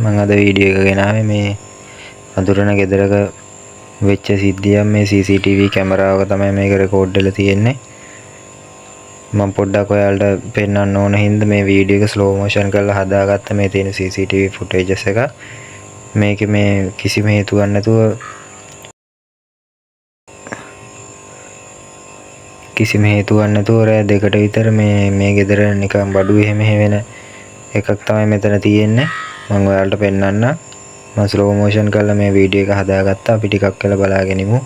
මම අද වීඩියෝ එක ගෙනාවේ මේ අඳුරන ගෙදරක වෙච්ච සිද්ධියක්. මේ CCTV කැමරාවක තමයි මේක රෙකෝඩ් වෙලා තියෙන්නේ. මම පොඩ්ඩක් ඔයාලට පෙන්වන්න ඕන හින්දා මේ වීඩියෝ එක ස්ලෝ මෝෂන් කරලා හදාගත්ත මේ තියෙන CCTV ෆුටේජස් එක. මේකේ මේ කිසිම හේතුවක් නැතුව රෑ 2ට විතර මේ ගෙදර නිකන් බඩු එහෙම වෙන එකක් තමයි මෙතන තියෙන්නේ. මම ඔයාලට පෙන්වන්න. මම ස්ලෝ මෝෂන් කරලා මේ වීඩියෝ එක හදාගත්තා. අපි ටිකක් වෙලා බලාගෙන ඉමු.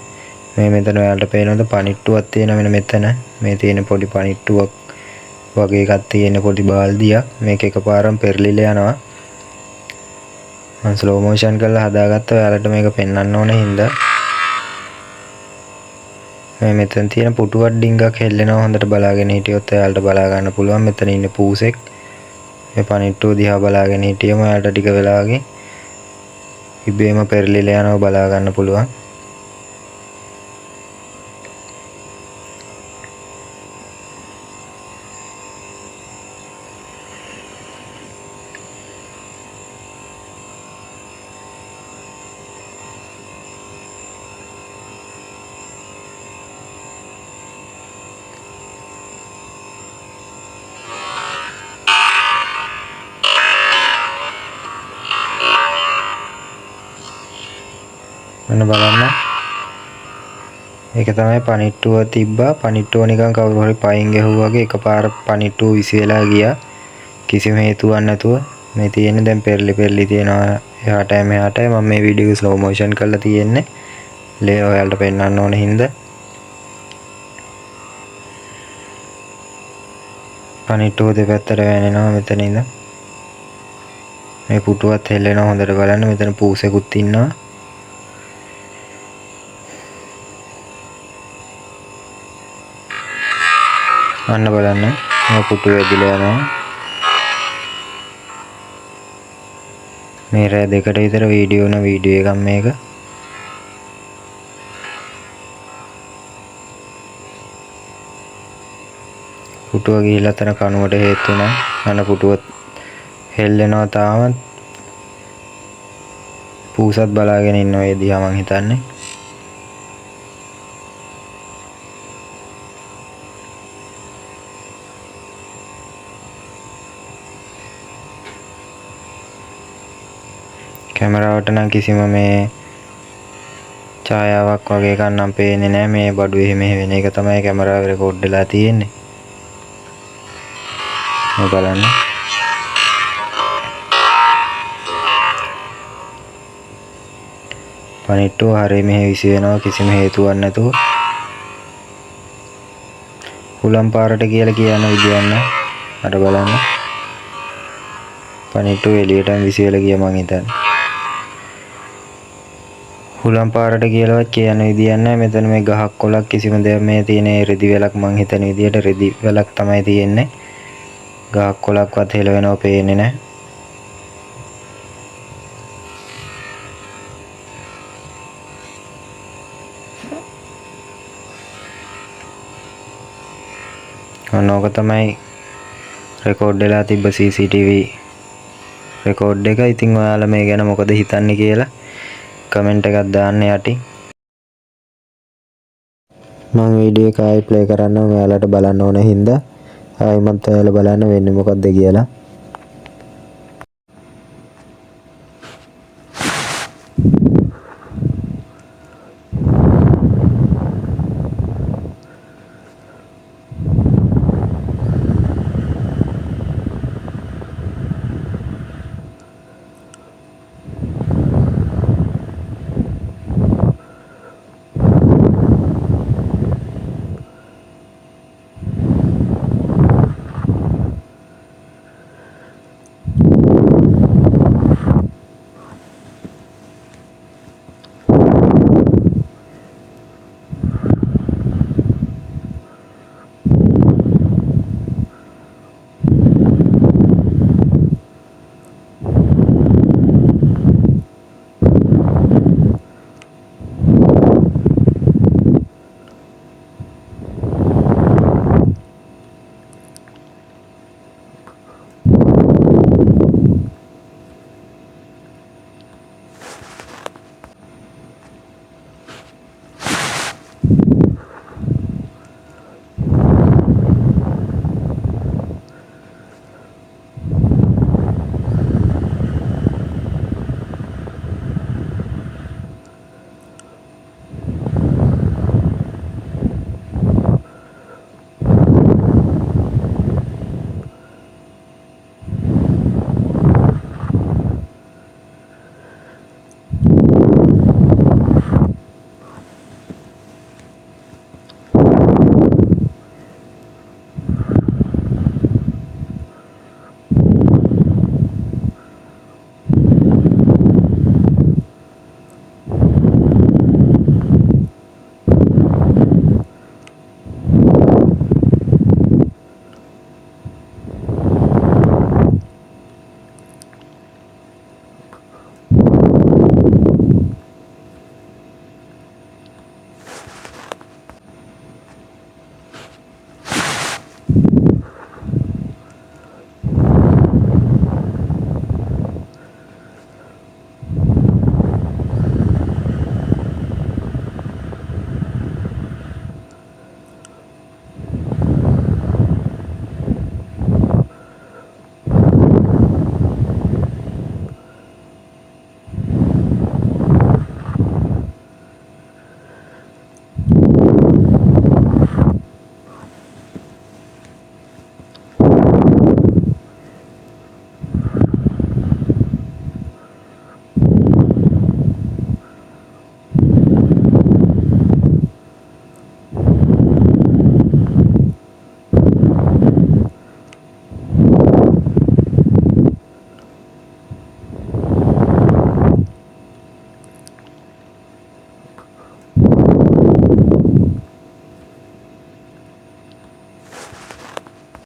මෙතන ඔයාලට පේනවද පණිට්ටුවක් තියෙන මෙතන මේ තියෙන පොඩි පණිට්ටුවක් වගේ එකක් තියෙන පොඩි බාල්දියක්. මේක එකපාරම පෙරලිලා යනවා. මම ස්ලෝ මෝෂන් කරලා හදාගත්තා. ඔයාලට මේක පෙන්වන්න ඕන හින්දා මෙතන තියෙන පුටුවක් ඩිංගක් හෙල්ලෙනවා. හොඳට බලාගෙන හිටියොත් ඔයාලට බලා ගන්න පුළුවන්. මෙතන ඉන්නේ පූසෙක්. මේ පණිට්ටුව දිහා බලාගෙන හිටියම ඔයාලට ටික වෙලාවකින් ඉබේම පෙරලිලා යනවා බලා ගන්න පුළුවන්. මෙන්න බලන්න. ඒක තමයි පණිට්ටුව තිබ්බා. පණිට්ටුව නිකන් කවුරු හරි පයින් ගැහුවා වගේ එකපාර පණිට්ටුව විසි වෙලා ගියා. කිසිම හේතුවක් නැතුව මේ තියෙන්නේ දැන් පෙරලි තියෙනවා එහාටයි මෙහාටයි. මම මේ වීඩියෝ එක ස්ලෝ මෝෂන් කරලා තියෙන්නේ. ඔයාලට පෙන්වන්න ඕන හින්දා. පණිට්ටුව දෙපැත්තට වැනෙනවා මෙතන ඉඳන්. මේ පුටුවත් හෙල්ලෙනවා හොඳට බලන්න. මෙතන පූසෙකුත් ඉන්නවා. අන්න බලන්න මේ පුටුව ඇදිලා යනවා. මේ රෑ 2ට විතර වීඩියෝ එකක් මේක. පුටුව ගිහිල්ලා තන කනුවට හේතු වුණා. අන්න පුටුව හෙල්ලෙනවා තාමත්. පූසත් බලාගෙන ඉන්නවා ඒ දිහා මං හිතන්නේ. කැමරාවට නම් කිසිම මේ ඡායාවක් වගේ එකක් නම් පේන්නේ නැහැ. මේ බඩු එහෙම වෙන එක තමයි කැමරාවේ රෙකෝඩ් වෙලා තියෙන්නේ. මේ බලන්න. පණිට්ටුව හරිය මෙහෙ විසි වෙනවා කිසිම හේතුවක් නැතුව. හුලම් පාරට කියලා කියන විදියක් නැහැ. අර බලන්න. පණිට්ටුව එළියටම විසි වෙලා ගියා මං හිතන්නේ. හුලම් පාරට කියලාවත් කියන විදියක් නැහැ. මෙතන මේ ගහක් කොලක් කිසිම දෙයක් මේ තියෙන රෙදි වැලක් මං හිතන විදියට රෙදි වැලක් තමයි තියෙන්නේ. ගහක් කොලක්වත් හෙලවෙනව පේන්නේ නැහැ. ඔනෝක තමයි රෙකෝඩ් වෙලා තිබ්බ CCTV රෙකෝඩ් එක. ඉතින් ඔයාලා මේ ගැන මොකද හිතන්නේ කියලා කමෙන්ට් එකක් දාන්න යටින්. මම වීඩියෝ එක ආයි ප්ලේ කරන්න ඔයාලට බලන්න ඕන හින්දා ආයිමත් ඔයාලා බලන්න වෙන්නේ මොකද්ද කියලා.